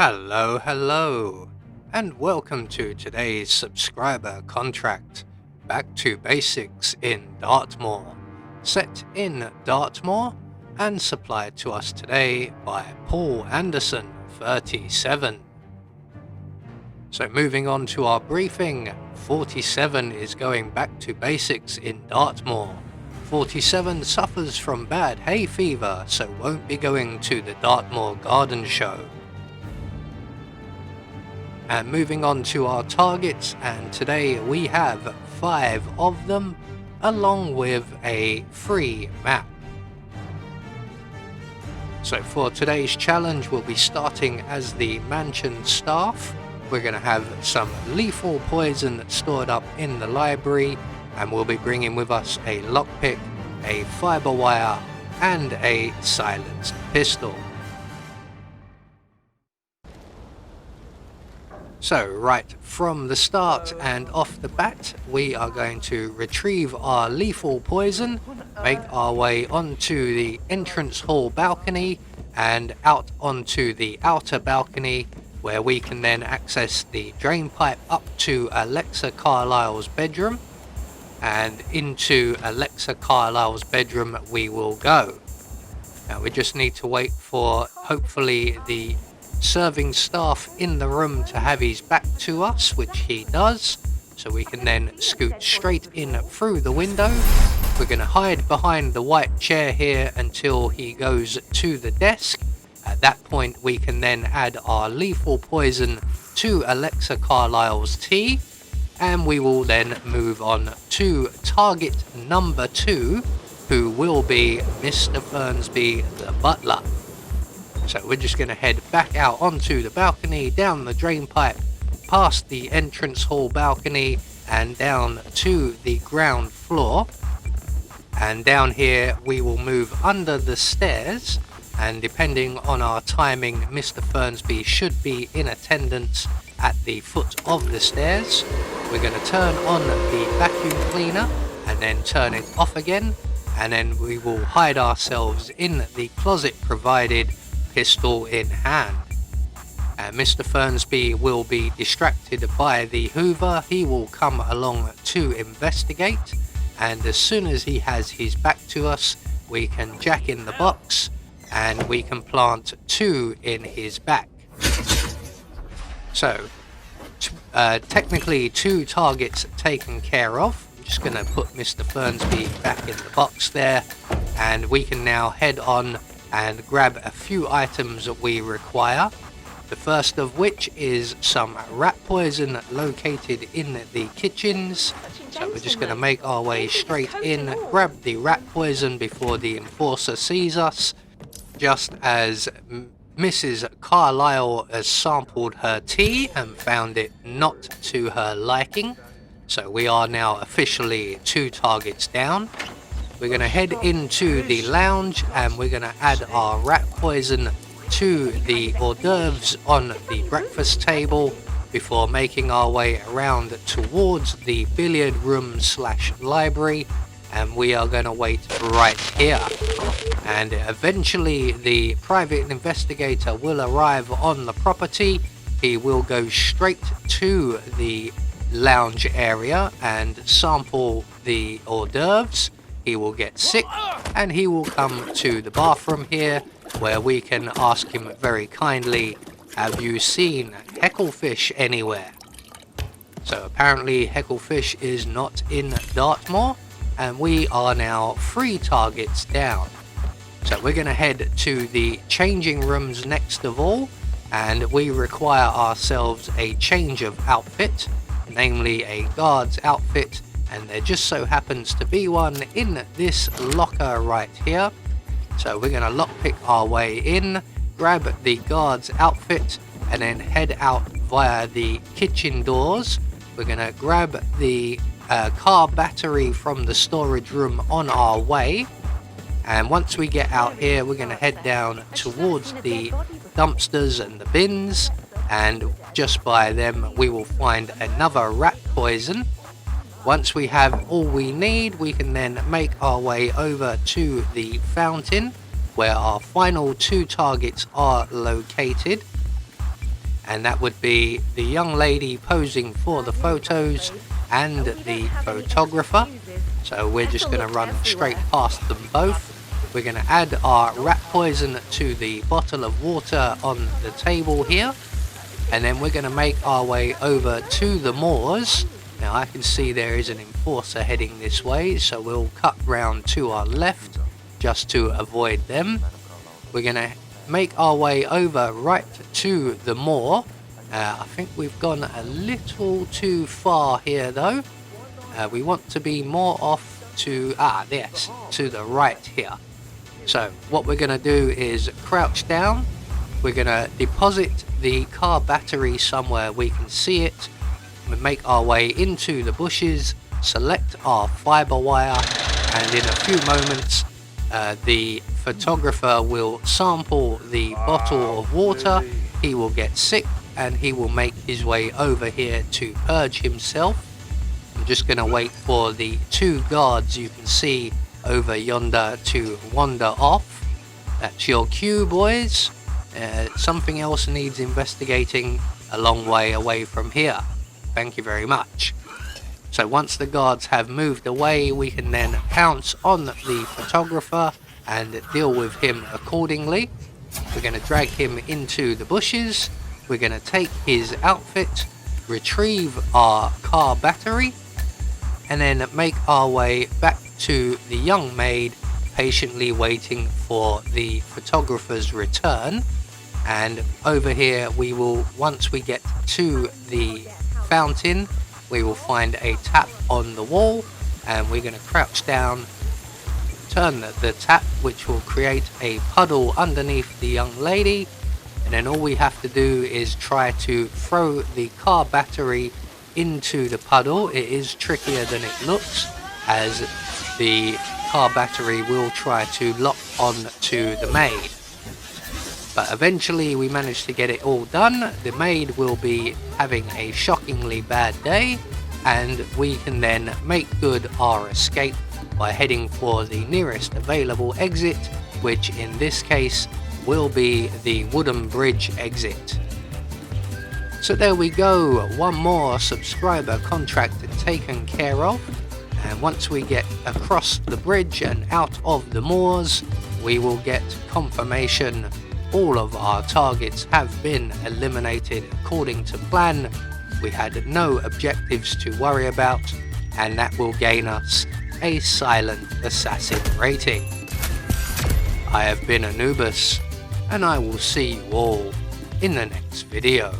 Hello, and welcome to today's subscriber contract, Back to Basics in Dartmoor, set in Dartmoor and supplied to us today by Paul Anderson, 37. So moving on to our briefing, 47 is going back to basics in Dartmoor. 47 suffers from bad hay fever, so won't be going to the Dartmoor Garden Show. And moving on to our targets, and today we have 5 of them, along with a free map. So for today's challenge, we'll be starting as the mansion staff. We're going to have some lethal poison stored up in the library, and we'll be bringing with us a lockpick, a fiber wire, and a silenced pistol. So right from the start and off the bat, we are going to retrieve our lethal poison, make our way onto the entrance hall balcony and out onto the outer balcony, where we can then access the drain pipe up to Alexa Carlisle's bedroom, and into Alexa Carlisle's bedroom we will go. Now we just need to wait for hopefully the serving staff in the room to have his back to us, which he does, so we can then scoot straight in through the window. We're going to hide behind the white chair here until he goes to the desk. At that point we can then add our lethal poison to Alexa Carlisle's tea, and we will then move on to target number 2, who will be Mr. Fernsby the butler. So we're just going to head back out onto the balcony, down the drain pipe, past the entrance hall balcony and down to the ground floor. And down here we will move under the stairs, and depending on our timing, Mr. Fernsby should be in attendance at the foot of the stairs. We're going to turn on the vacuum cleaner and then turn it off again, and then we will hide ourselves in the closet provided, pistol in hand. And Mr. Fernsby will be distracted by the Hoover. He will come along to investigate, and as soon as he has his back to us, we can jack in the box and we can plant 2 in his back. So technically 2 targets taken care of. I'm just going to put Mr. Fernsby back in the box there, and we can now head on and grab a few items that we require. The first of which is some rat poison located in the kitchens. So we're just going to make our way straight in, grab the rat poison before the enforcer sees us. Just as Mrs. Carlisle has sampled her tea and found it not to her liking. So we are now officially 2 targets down. We're going to head into the lounge and we're going to add our rat poison to the hors d'oeuvres on the breakfast table before making our way around towards the billiard room / library, and we are going to wait right here. And eventually the private investigator will arrive on the property. He will go straight to the lounge area and sample the hors d'oeuvres. He will get sick and he will come to the bathroom here, where we can ask him very kindly, have you seen Hecklefish anywhere? So apparently Hecklefish is not in Dartmoor, and we are now 3 targets down. So we're going to head to the changing rooms next of all, and we require ourselves a change of outfit, namely a guard's outfit. And there just so happens to be one in this locker right here. So we're going to lockpick our way in, grab the guard's outfit, and then head out via the kitchen doors. We're going to grab the car battery from the storage room on our way. And once we get out here, we're going to head down towards the dumpsters and the bins. And just by them, we will find another rat poison. Once we have all we need, we can then make our way over to the fountain, where our final 2 targets are located. and that would be the young lady posing for the photos and the photographer. So we're just going to run straight past them both. We're going to add our rat poison to the bottle of water on the table here, and then we're going to make our way over to the moors. Now I can see there is an enforcer heading this way, so we'll cut round to our left just to avoid them. We're going to make our way over right to the moor. I think we've gone a little too far here though. We want to be more off to, yes, to the right here. So what we're going to do is crouch down. We're going to deposit the car battery somewhere we can see it. We make our way into the bushes, select our fiber wire, and in a few moments the photographer will sample the bottle of water. He will get sick and he will make his way over here to purge himself. I'm just going to wait for the two guards you can see over yonder to wander off. That's your cue, boys. Something else needs investigating a long way away from here. Thank you very much. So once the guards have moved away, we can then pounce on the photographer and deal with him accordingly. We're going to drag him into the bushes. We're going to take his outfit, retrieve our car battery, and then make our way back to the young maid, patiently waiting for the photographer's return. And over here we will, once we get to the fountain, we will find a tap on the wall, and we're going to crouch down, turn the tap, which will create a puddle underneath the young lady, and then all we have to do is try to throw the car battery into the puddle. It is trickier than it looks, as the car battery will try to lock on to the maid. But eventually we managed to get it all done. The maid will be having a shockingly bad day, and we can then make good our escape by heading for the nearest available exit, which in this case will be the wooden bridge exit. So there we go, one more subscriber contract taken care of, and once we get across the bridge and out of the moors, we will get confirmation all of our targets have been eliminated according to plan. We had no objectives to worry about, and that will gain us a silent assassin rating. I have been Anubis, and I will see you all in the next video.